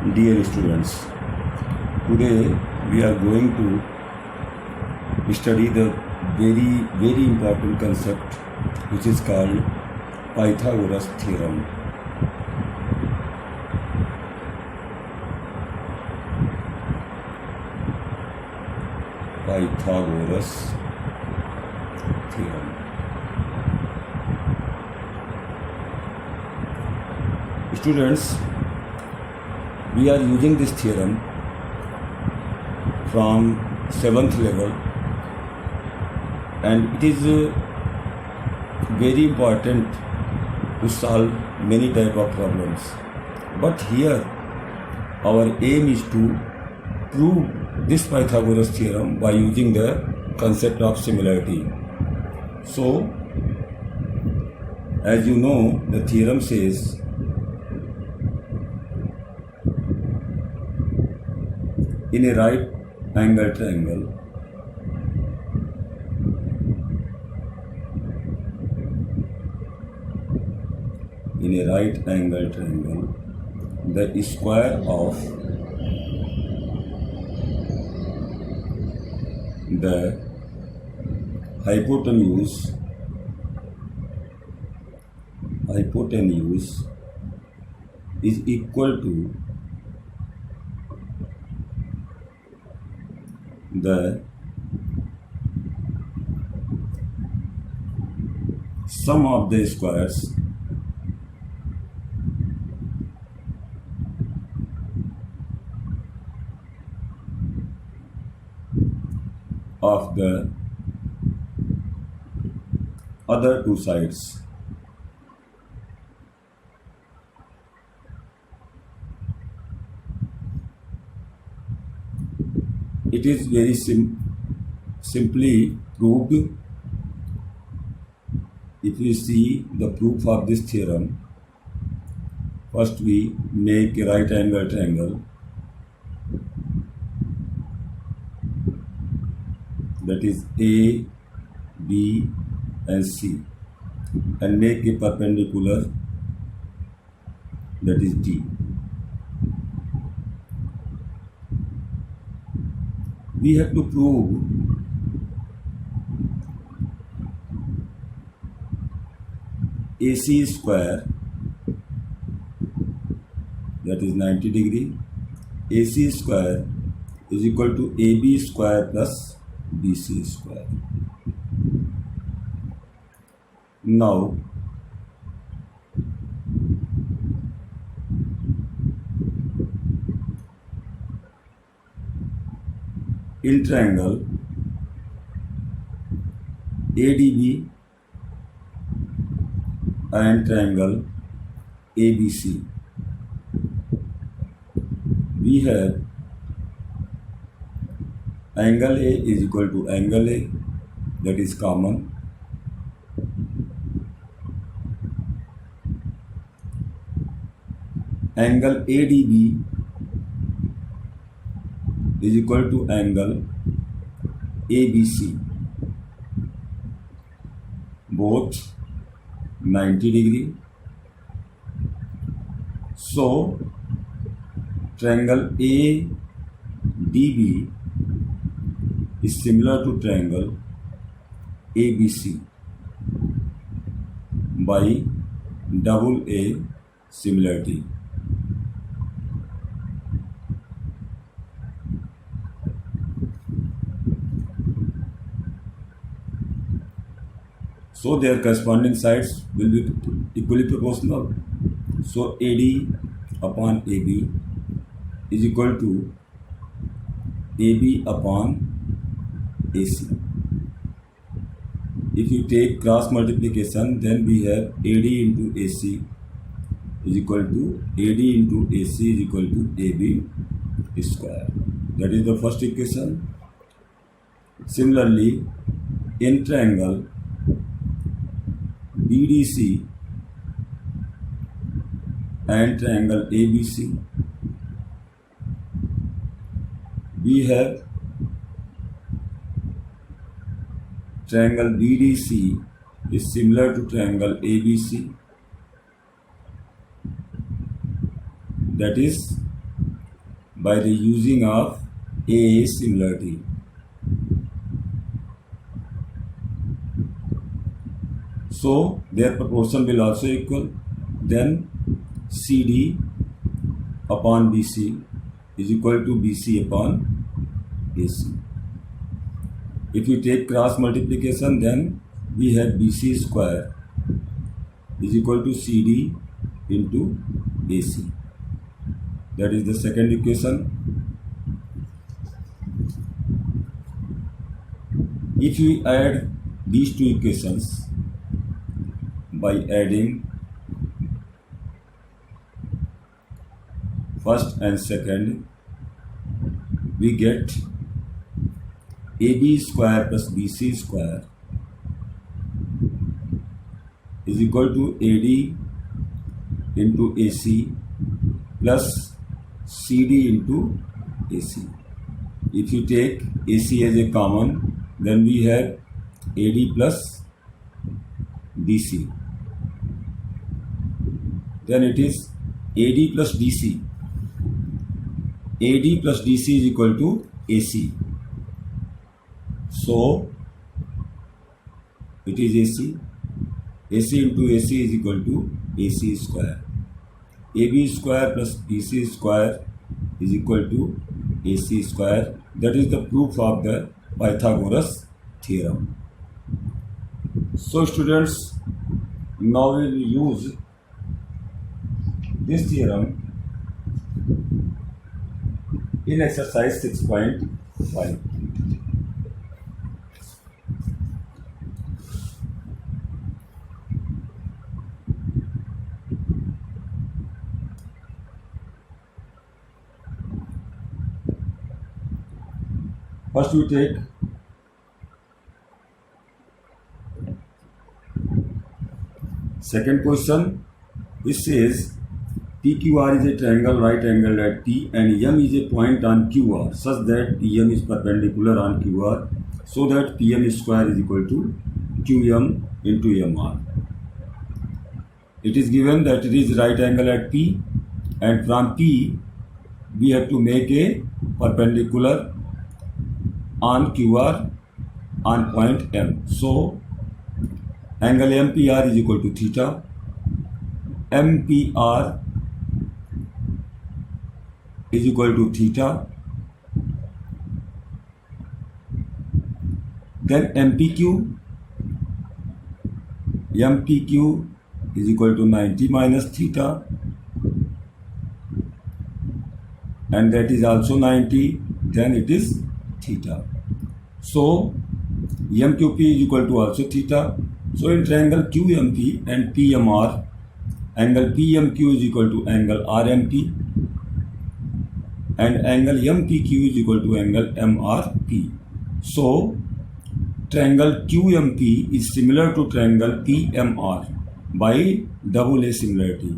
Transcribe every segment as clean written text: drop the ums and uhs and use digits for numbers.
Dear students, today we are going to study the very important concept which is called Pythagoras theorem. Pythagoras theorem. Students, we are using this theorem from 7th level, and it is very important to solve many type of problems. But here our aim is to prove this Pythagoras theorem by using the concept of similarity. So, as you know, the theorem says in a right angle triangle, the square of the hypotenuse is equal to the sum of the squares of the other two sides. It is very simply proved. If you see the proof of this theorem, first we make a right angle triangle, that is A, B and C, and make a perpendicular, that is D. We have to prove AC square, that is 90 degree, AC square is equal to AB square plus BC square. Now, in triangle ADB and triangle ABC, we have angle A is equal to angle A, that is common. Angle ADB is equal to angle ABC, both 90 degree. So, triangle ADB is similar to triangle ABC by double A similarity. So their corresponding sides will be equally proportional. So AD upon AB is equal to AB upon AC. If you take cross multiplication, then we have AD into AC is equal to AD into AC is equal to AB square. That is the first equation. Similarly, in triangle BDC and triangle ABC, we have triangle BDC is similar to triangle ABC, that is by the using of A similarity. So their proportion will also equal. Then CD upon BC is equal to BC upon AC. If you take cross multiplication, then we have BC square is equal to CD into AC. That is the second equation. If we add these two equations by adding first and second, we get AB square plus BC square is equal to AD into AC plus CD into AC. If you take AC as a common, then we have AD plus DC. Then it is AD plus DC. AD plus DC is equal to AC. So it is AC. AC into AC is equal to AC square. AB square plus BC square is equal to AC square. That is the proof of the Pythagoras theorem. So students, now we will use this theorem in exercise 6.5. First we take second question. It says PQR is a triangle right angled at P and M is a point on QR such that PM is perpendicular on QR, so that PM square is equal to QM into MR. It is given that it is right angle at P, and from P we have to make a perpendicular on QR on point M. So angle MPR is equal to theta. MPR is equal to theta. Then MPQ is equal to 90 minus theta, and that is also 90. Then it is theta. So MQP is equal to also theta. So in triangle QMP and PMR, angle PMQ is equal to angle RMP and angle MPQ is equal to angle MRP. So triangle QMP is similar to triangle PMR by double A similarity.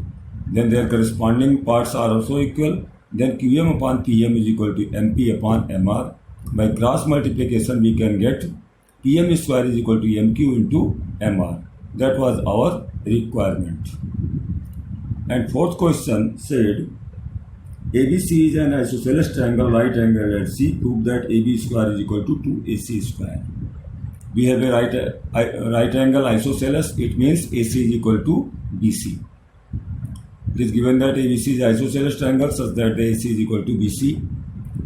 Then their corresponding parts are also equal. Then QM upon PM is equal to MP upon MR. By cross multiplication we can get PM square is equal to MQ into MR. That was our requirement. And fourth question said ABC is an isosceles triangle right angled at C. Prove that AB square is equal to 2AC square. We have a right angle isosceles. It means AC is equal to BC. It is given that ABC is isosceles triangle such that the AC is equal to BC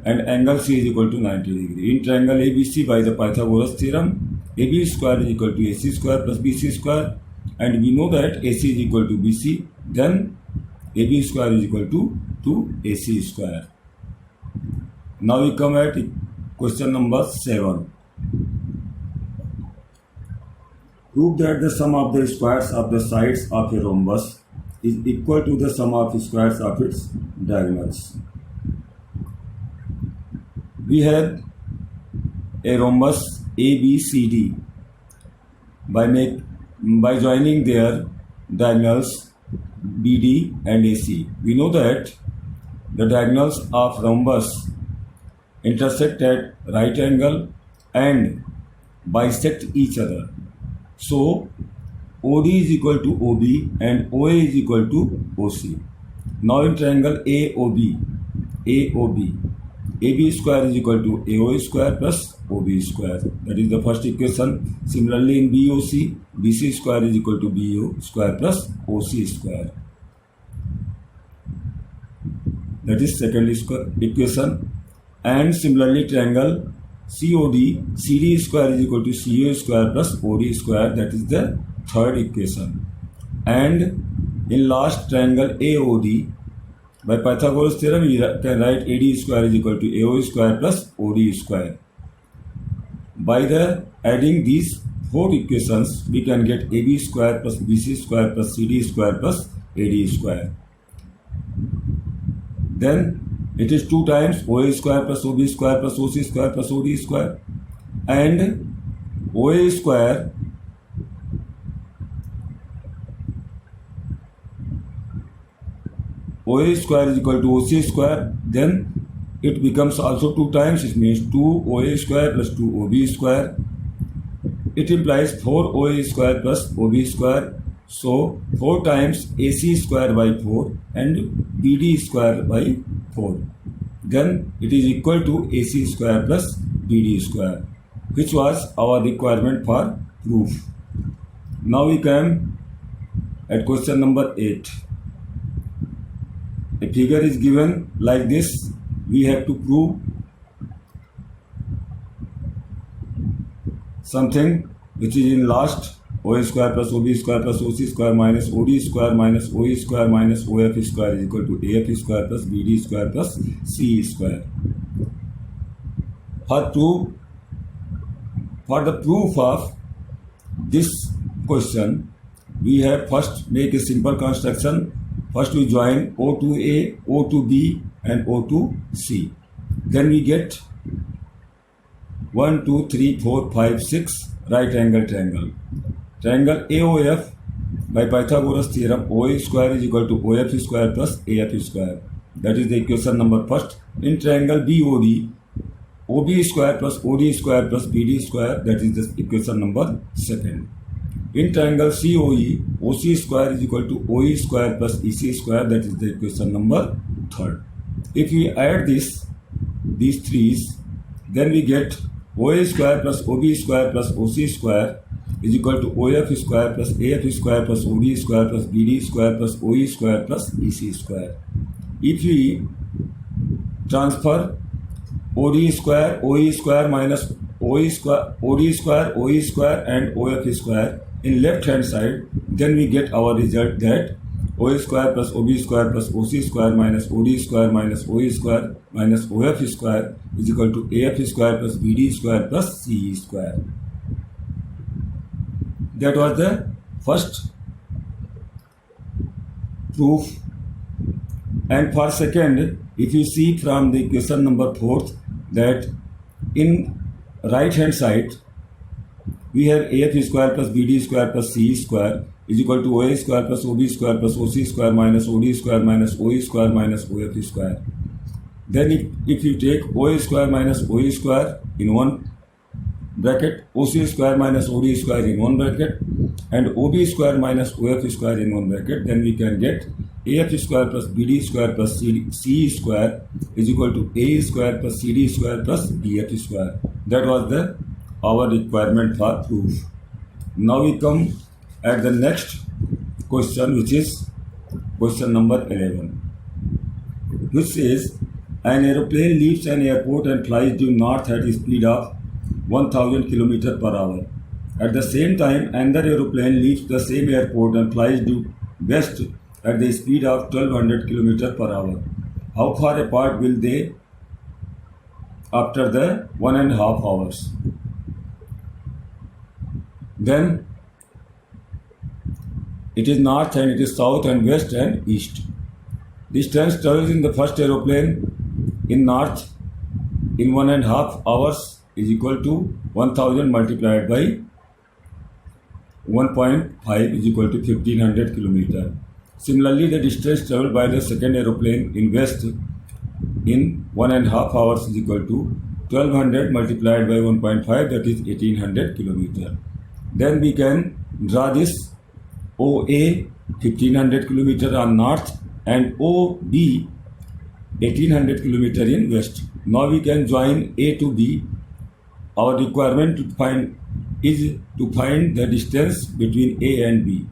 and angle C is equal to 90 degree. In triangle ABC, by the Pythagoras theorem, AB square is equal to AC square plus BC square, and we know that AC is equal to BC, then AB square is equal to AC square. Now we come at question number 7. Prove that the sum of the squares of the sides of a rhombus is equal to the sum of squares of its diagonals. We have a rhombus ABCD. By joining their diagonals BD and AC, we know that the diagonals of rhombus intersect at right angle and bisect each other. So OD is equal to OB and OA is equal to OC. Now in triangle AOB, AOB. AB square is equal to AO square plus OB square. That is the first equation. Similarly, in BOC, BC square is equal to BO square plus OC square. That is second equation. And similarly, triangle COD, CD square is equal to CO square plus OD square. That is the third equation. And in last triangle AOD, by Pythagoras theorem, we can write AD square is equal to AO square plus OD square. By the adding these four equations, we can get AB square plus BC square plus CD square plus AD square. Then it is 2 times OA square plus OB square plus OC square plus OD square. And OA square is equal to OC square, then it becomes also 2 times, it means 2 OA square plus 2 OB square. It implies 4 OA square plus OB square. So 4 times AC square by 4 and BD square by 4. Then it is equal to AC square plus BD square, which was our requirement for proof. Now we come at question number 8. A figure is given like this. We have to prove something which is in last OA square plus OB square plus OC square minus OD square minus OE square minus OF square is equal to AF square plus BD square plus CE square. For the proof of this question, we have first make a simple construction. First we join O to A, O to B and O to C. Then we get 1, 2, 3, 4, 5, 6 right angle triangle. Triangle AOF, by Pythagoras theorem, OA square is equal to OF square plus AF square. That is the equation number first. In triangle BOD, OB square plus OD square plus BD square, that is the equation number second. In triangle COE, OC square is equal to OE square plus EC square, that is the equation number third. If we add these threes, then we get OA square plus OB square plus OC square is equal to OF square plus AF square plus OD square plus BD square plus OE square plus EC square. If we transfer OD square, OE square minus OE square, OD square, OE square and OF square in left hand side, then we get our result that OA square plus OB square plus OC square minus OD square minus OE square minus OF square is equal to AF square plus BD square plus CE square. That was the first proof. And for second, if you see from the question number 4th, that in right hand side we have AF square plus BD square plus CE square is equal to OA square plus OB square plus OC square minus OD square minus OE square minus OF square. Then if you take OA square minus OE square in one bracket, OC square minus OD square in one bracket and OB square minus OF square in one bracket, then we can get AF square plus BD square plus CE square is equal to A square plus CD square plus DF square. That was our requirement for proof. Now we come at the next question, which is question number 11, which says an aeroplane leaves an airport and flies due north at a speed of 1000 km per hour. At the same time, another aeroplane leaves the same airport and flies due west at the speed of 1200 km per hour. How far apart will they after the 1.5 hours? Then it is north and it is south and west and east. Distance traveled in the first aeroplane in north in 1.5 hours is equal to 1000 multiplied by 1.5 is equal to 1500 km. Similarly, the distance traveled by the second aeroplane in west in 1.5 hours is equal to 1200 multiplied by 1.5, that is 1800 km. Then we can draw this OA 1500 km on north and OB 1800 kilometer in west. Now we can join A to B. Our requirement is to find the distance between A and B.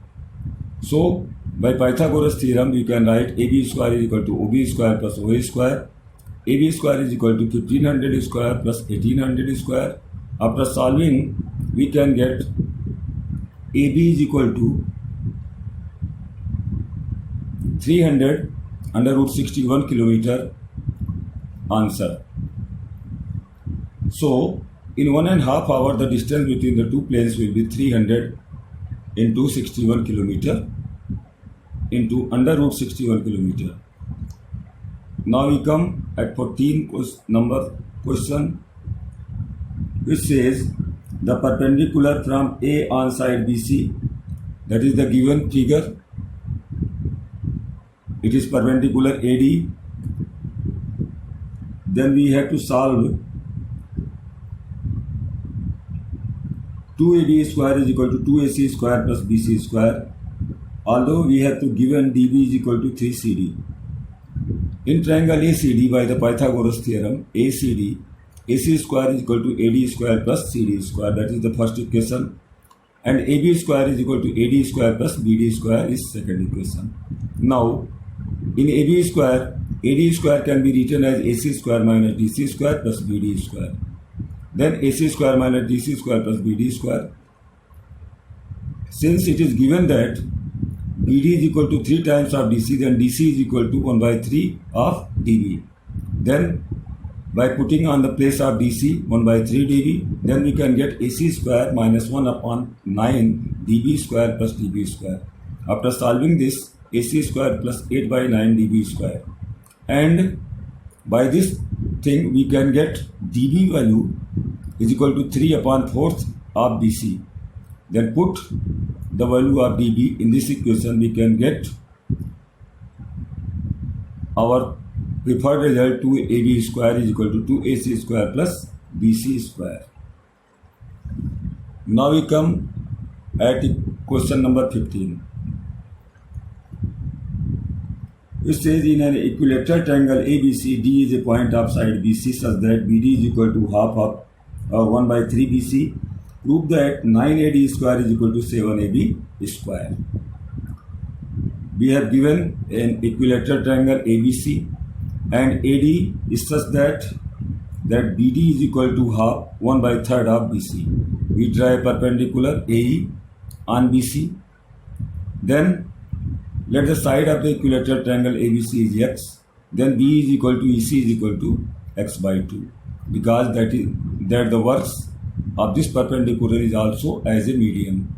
So by Pythagoras theorem we can write AB square is equal to OB square plus OA square. AB square is equal to 1500 square plus 1800 square. After solving we can get AB is equal to 300 under root 61 kilometer answer. So in 1.5 hours the distance between the two planes will be 300 into 61 kilometer into under root 61 kilometer. Now we come at 14 number question, which says the perpendicular from A on side BC, that is the given figure. It is perpendicular AD. Then we have to solve 2AB square is equal to 2AC square plus BC square. Although we have to given DB is equal to 3CD. In triangle ACD by the Pythagoras theorem, ACD, AC square is equal to AD square plus CD square. That is the first equation. And AB square is equal to AD square plus BD square is second equation. Now, in AB square, AD square can be written as AC square minus DC square plus BD square. Then AC square minus DC square plus BD square. Since it is given that BD is equal to 3 times of DC, then DC is equal to 1 by 3 of DB. Then by putting on the place of DC 1 by 3 dB, then we can get AC square minus 1 upon 9 dB square plus dB square. After solving this, AC square plus 8 by 9 dB square. And by this thing we can get dB value is equal to 3 upon 4th of DC. Then put the value of dB in this equation, we can get our preferred result 2AB square is equal to 2AC square plus BC square. Now we come at question number 15. It says in an equilateral triangle ABC, D is a point of side BC such that BD is equal to half of 1 by 3 BC. Prove that 9AD square is equal to 7AB square. We have given an equilateral triangle ABC and AD is such that BD is equal to half 1 by 3rd of BC. We draw a perpendicular AE on BC. Then let the side of the equilateral triangle ABC is x. Then B is equal to EC is equal to x by 2, because that the verse of this perpendicular is also as a median.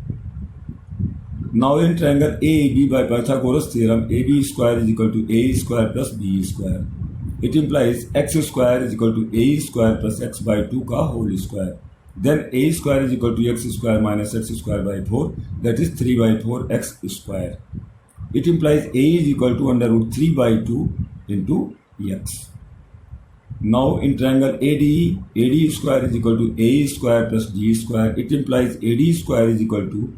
Now in triangle AAB by Pythagoras theorem, AB square is equal to A square plus B square. It implies x square is equal to A square plus x by 2 ka whole square. Then A square is equal to x square minus x square by 4, that is 3 by 4 x square. It implies A is equal to under root 3 by 2 into x. Now in triangle ADE, AD square is equal to A square plus D square. It implies AD square is equal to,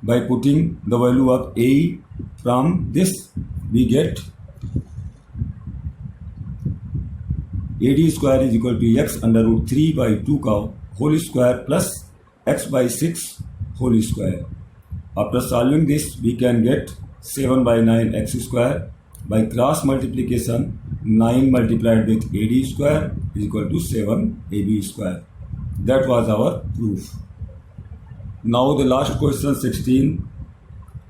by putting the value of A from this, we get AD square is equal to x under root 3 by 2 ka whole square plus x by 6 whole square. After solving this, we can get 7 by 9 x square. By cross multiplication, 9 multiplied with AD square is equal to 7 AB square. That was our proof. Now the last question 16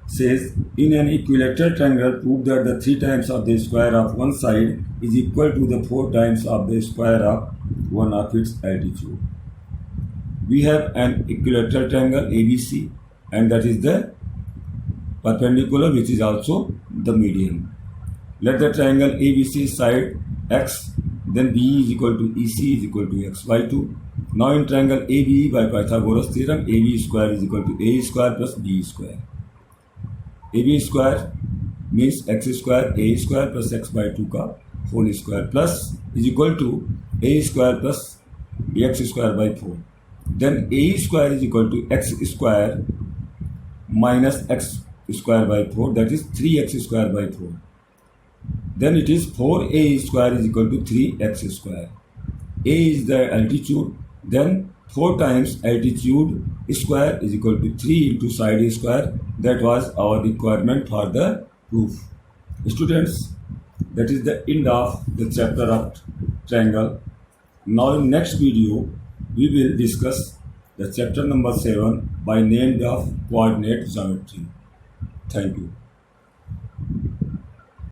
says, in an equilateral triangle, prove that the 3 times of the square of one side is equal to the 4 times of the square of one of its altitude. We have an equilateral triangle ABC, and that is the perpendicular, which is also the median. Let the triangle ABC side x, then B is equal to EC is equal to x by 2. Now in triangle ABE by Pythagoras theorem, AB square is equal to A square plus B square. AB square means x square, A square plus x by 2 ka whole square plus is equal to A square plus x square by 4. Then A square is equal to x square minus x square by 4, that is 3x square by 4. then it is 4a square is equal to 3x square. A is the altitude, then 4 times altitude square is equal to 3 into side square. That was our requirement for the proof. Students, that is the end of the chapter of triangle. Now in next video, we will discuss the chapter number 7 by name of coordinate geometry. Thank you.